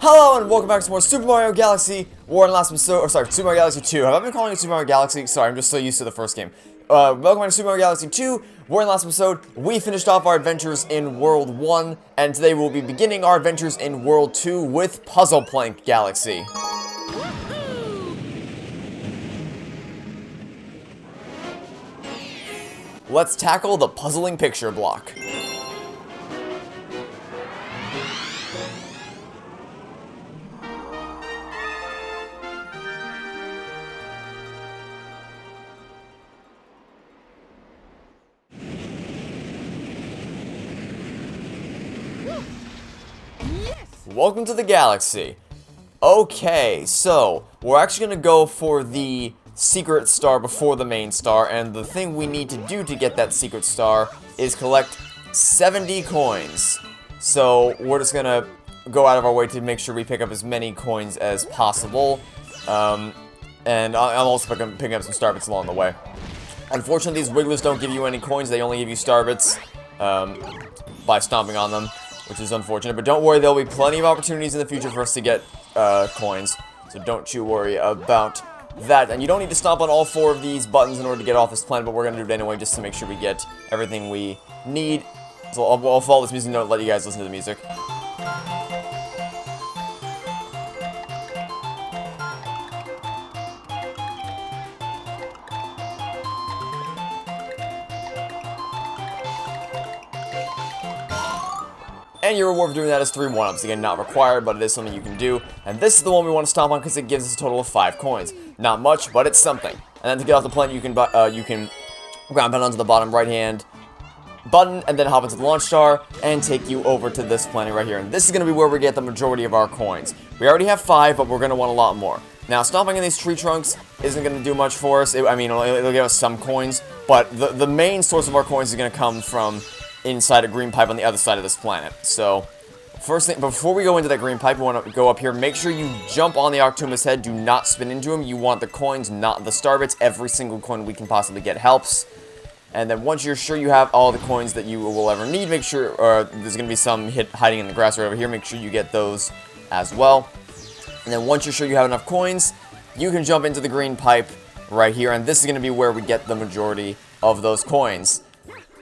Hello and welcome back to more Super Mario Galaxy War in last episode, or sorry, Super Mario Galaxy 2. Have I been calling it Super Mario Galaxy? Sorry, I'm just so used to the first game. Welcome back to Super Mario Galaxy 2. War in last episode, we finished off our adventures in World 1, and today we'll be beginning our adventures in World 2 with Puzzle Plank Galaxy. Let's tackle the puzzling picture block. Welcome to the galaxy. Okay, so we're actually gonna go for the secret star before the main star, and the thing we need to do to get that secret star is collect 70 coins. So we're just gonna go out of our way to make sure we pick up as many coins as possible. And I'm also picking up some star bits along the way. Unfortunately, these wigglers don't give you any coins, they only give you star bits by stomping on them, which is unfortunate, but don't worry, there'll be plenty of opportunities in the future for us to get coins, so don't you worry about that. And you don't need to stomp on all 4 of these buttons in order to get off this planet, but we're going to do it anyway just to make sure we get everything we need. So I'll follow this music note and let you guys listen to the music. And your reward for doing that is 3 1-ups. Again, not required, but it is something you can do. And this is the one we want to stomp on because it gives us a total of 5 coins. Not much, but it's something. And then to get off the planet, you can ground pound onto the bottom right-hand button, and then hop into the launch star, and take you over to this planet right here. And this is going to be where we get the majority of our coins. We already have 5, but we're going to want a lot more. Now, stomping in these tree trunks isn't going to do much for us. It'll give us some coins, but the main source of our coins is going to come from inside a green pipe on the other side of this planet. So, first thing, before we go into that green pipe, we want to go up here. Make sure you jump on the Octopus head. Do not spin into him. You want the coins, not the star bits. Every single coin we can possibly get helps. And then once you're sure you have all the coins that you will ever need, make sure, there's going to be some hiding in the grass right over here. Make sure you get those as well. And then once you're sure you have enough coins, you can jump into the green pipe right here. And this is going to be where we get the majority of those coins.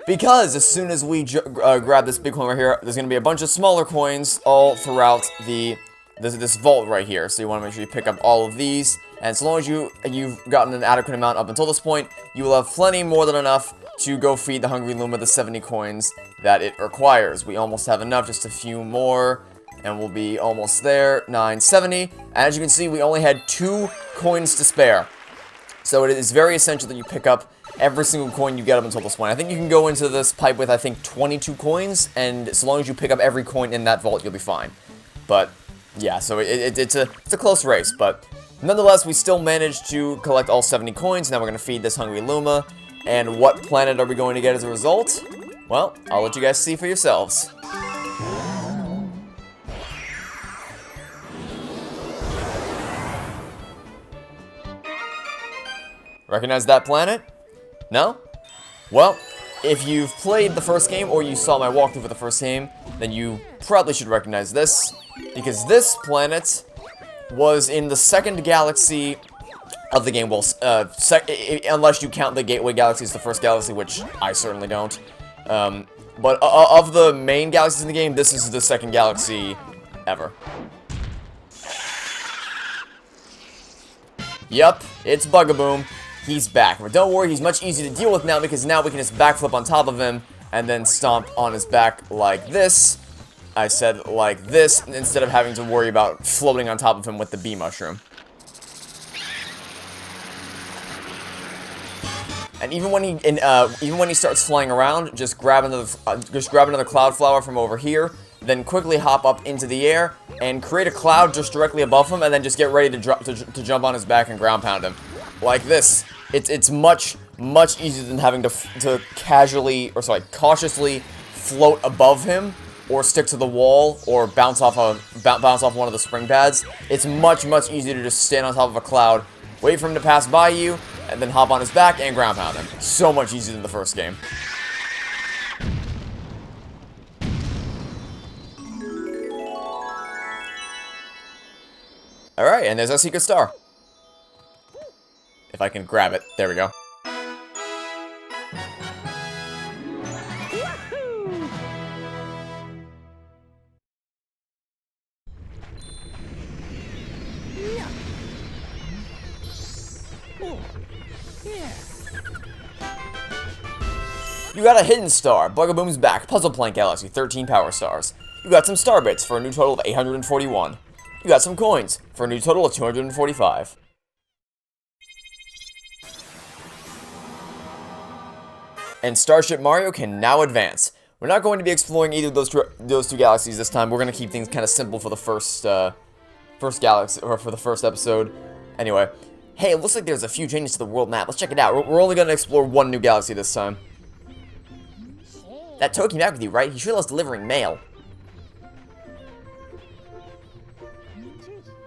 Because as soon as we grab this big coin right here, there's going to be a bunch of smaller coins all throughout this vault right here. So you want to make sure you pick up all of these. And so long as you've gotten an adequate amount up until this point, you will have plenty more than enough to go feed the Hungry Luma the 70 coins that it requires. We almost have enough, just a few more, and we'll be almost there. 970. And as you can see, we only had 2 coins to spare. So it is very essential that you pick up every single coin you get up until this point. I think you can go into this pipe with, I think, 22 coins, and so long as you pick up every coin in that vault, you'll be fine. But, yeah, so it's a close race, but nonetheless, we still managed to collect all 70 coins. Now we're going to feed this Hungry Luma, and what planet are we going to get as a result? Well, I'll let you guys see for yourselves. Recognize that planet? No? Well, if you've played the first game, or you saw my walkthrough for the first game, then you probably should recognize this, because this planet was in the second galaxy of the game. Well, unless you count the Gateway Galaxy as the first galaxy, which I certainly don't. But of the main galaxies in the game, this is the second galaxy ever. Yup, it's Bugaboom. He's back. But don't worry, he's much easier to deal with now, because now we can just backflip on top of him and then stomp on his back like this. I said like this, instead of having to worry about floating on top of him with the bee mushroom. And even when he starts flying around, just grab another cloud flower from over here, then quickly hop up into the air and create a cloud just directly above him, and then just get ready to jump on his back and ground pound him. Like this. It's much easier than having to cautiously float above him, or stick to the wall, or bounce off one of the spring pads. It's much easier to just stand on top of a cloud, wait for him to pass by you, and then hop on his back and ground pound him. So much easier than the first game. Alright, and there's our secret star. If I can grab it. There we go. You got a hidden star, Bugaboom's back, Puzzle Plank Galaxy, 13 power stars. You got some star bits for a new total of 841. You got some coins for a new total of 245. And Starship Mario can now advance. We're not going to be exploring either of those two galaxies this time. We're going to keep things kind of simple for the first galaxy, or for the first episode. Anyway, hey, it looks like there's a few changes to the world map. Let's check it out. We're only going to explore one new galaxy this time. That Toad came back with you, right? He sure loves delivering mail.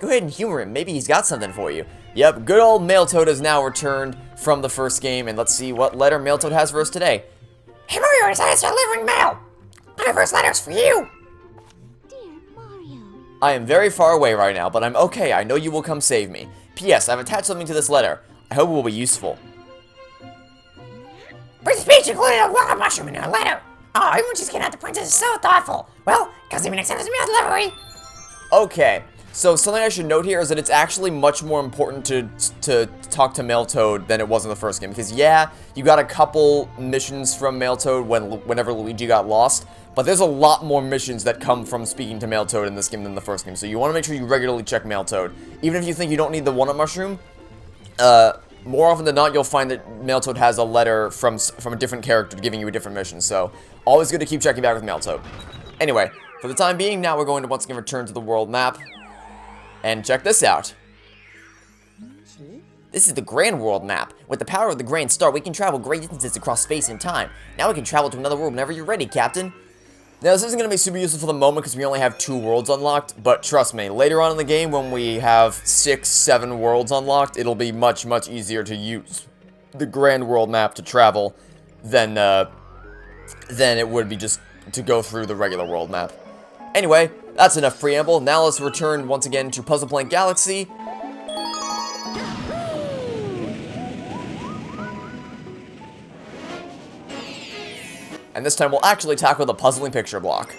Go ahead and humor him. Maybe he's got something for you. Yep, good old Mail Toad has now returned from the first game, and let's see what letter Mail Toad has for us today. Hey Mario, I decided to start delivering mail. My first letter's for you. Dear Mario. I am very far away right now, but I'm okay. I know you will come save me. P.S. I've attached something to this letter. I hope it will be useful. Free speech included a welcome mushroom in her letter. Oh, everyone just getting out the princess is so thoughtful. Well, because even accepts mail delivery. Okay, so something I should note here is that it's actually much more important to talk to Mail Toad than it was in the first game. Because yeah, you got a couple missions from Mail Toad whenever Luigi got lost, but there's a lot more missions that come from speaking to Mail Toad in this game than the first game. So you want to make sure you regularly check Mail Toad. Even if you think you don't need the one-up mushroom, more often than not, you'll find that Mail Toad has a letter from a different character giving you a different mission. So always good to keep checking back with Mail Toad. Anyway, for the time being, now we're going to once again return to the world map. And check this out. This is the Grand World map. With the power of the Grand Star, we can travel great distances across space and time. Now we can travel to another world whenever you're ready, Captain. Now, this isn't going to be super useful for the moment because we only have 2 worlds unlocked, but trust me, later on in the game when we have 6, 7 worlds unlocked, it'll be much, much easier to use the Grand World map to travel than it would be just to go through the regular world map. Anyway, that's enough preamble. Now let's return once again to Puzzle Plank Galaxy. And this time we'll actually tackle the puzzling picture block.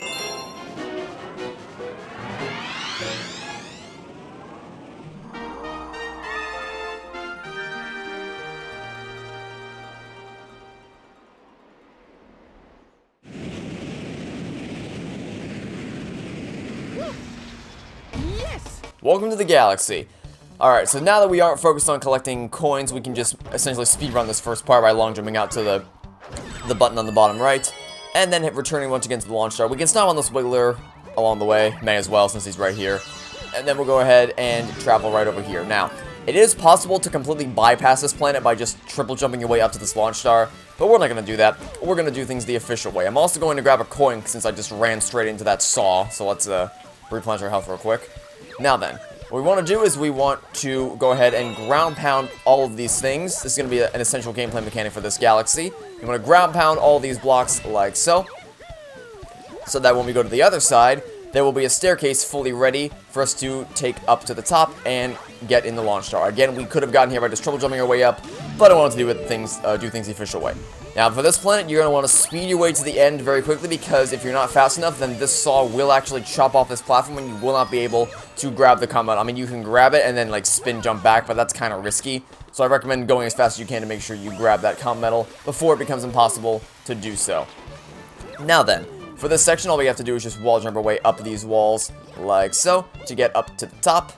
Yes! Welcome to the galaxy. Alright, so now that we aren't focused on collecting coins, we can just essentially speedrun this first part by long jumping out to the button on the bottom right, and then returning once again to the launch star. We can stop on this wiggler along the way, may as well since he's right here, and then we'll go ahead and travel right over here. Now, it is possible to completely bypass this planet by just triple jumping your way up to this launch star, but we're not going to do that. We're going to do things the official way. I'm also going to grab a coin since I just ran straight into that saw, so let's replenish our health real quick. Now then, what we want to do is we want to go ahead and ground pound all of these things. This is going to be an essential gameplay mechanic for this galaxy. You want to ground pound all these blocks like so that when we go to the other side, there will be a staircase fully ready for us to take up to the top and get in the launch star. Again, we could have gotten here by just triple jumping our way up, but I wanted to do things the official way. Now, for this planet, you're going to want to speed your way to the end very quickly, because if you're not fast enough, then this saw will actually chop off this platform and you will not be able to grab the combat. I mean, you can grab it and then, like, spin jump back, but that's kind of risky. So I recommend going as fast as you can to make sure you grab that combat medal before it becomes impossible to do so. Now then, for this section, all we have to do is just wall jump our way up these walls, like so, to get up to the top.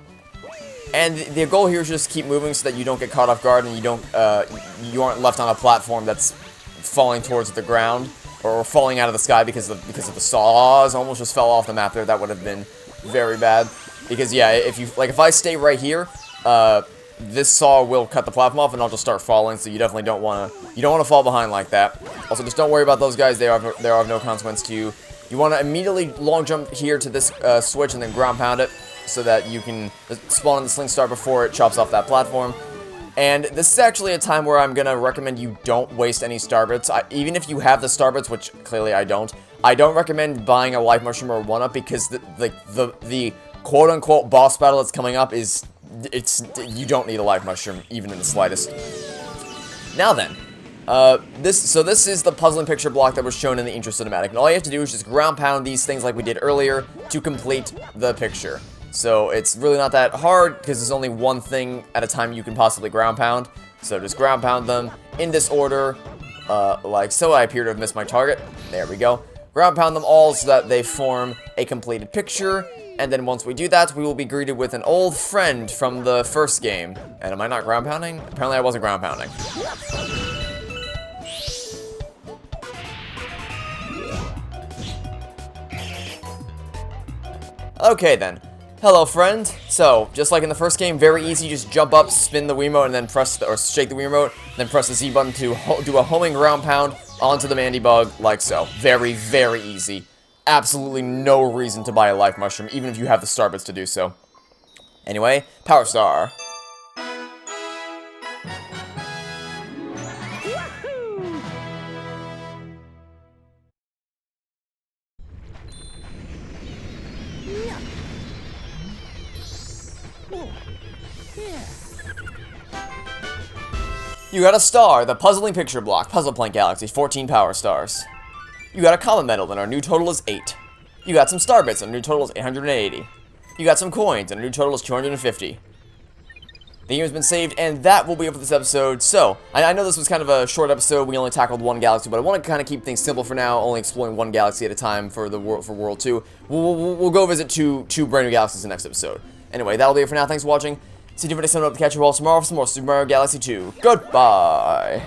And the goal here is just keep moving so that you don't get caught off guard and you aren't left on a platform that's falling towards the ground or falling out of the sky because of the saws. Almost just fell off the map there. That would have been very bad. Because yeah, if I stay right here, this saw will cut the platform off and I'll just start falling. So you definitely don't want to fall behind like that. Also, just don't worry about those guys. They are of no consequence to you. You want to immediately long jump here to this switch and then ground pound it so that you can spawn in the sling star before it chops off that platform. And this is actually a time where I'm going to recommend you don't waste any star bits. Even if you have the star bits, which clearly I don't recommend buying a life mushroom or a 1-up because the quote-unquote boss battle that's coming up is you don't need a life mushroom, even in the slightest. Now then, this is the puzzling picture block that was shown in the intro cinematic, and all you have to do is just ground pound these things like we did earlier to complete the picture. So it's really not that hard, because there's only one thing at a time you can possibly ground pound. So just ground pound them in this order, like so. I appear to have missed my target. There we go. Ground pound them all so that they form a completed picture, and then once we do that, we will be greeted with an old friend from the first game. And am I not ground pounding? Apparently I wasn't ground pounding. Okay then. Hello friend. So, just like in the first game, very easy, just jump up, spin the Wiimote, and then press, or shake the Wiimote, then press the Z button to do a homing ground pound onto the Mandy Bug, like so. Very, very easy. Absolutely no reason to buy a life mushroom, even if you have the star bits to do so. Anyway, Power Star. You got a star, the puzzling picture block, Puzzle Plank Galaxy, 14 power stars. You got a common medal, and our new total is 8. You got some star bits, and our new total is 880. You got some coins, and our new total is 250. The game has been saved, and that will be it for this episode. So, I know this was kind of a short episode, we only tackled one galaxy, but I want to kind of keep things simple for now, only exploring one galaxy at a time for the World 2. We'll go visit two brand new galaxies in the next episode. Anyway, that'll be it for now. Thanks for watching. See you for next time. Up to catch you all tomorrow for some more Super Mario Galaxy 2. Goodbye!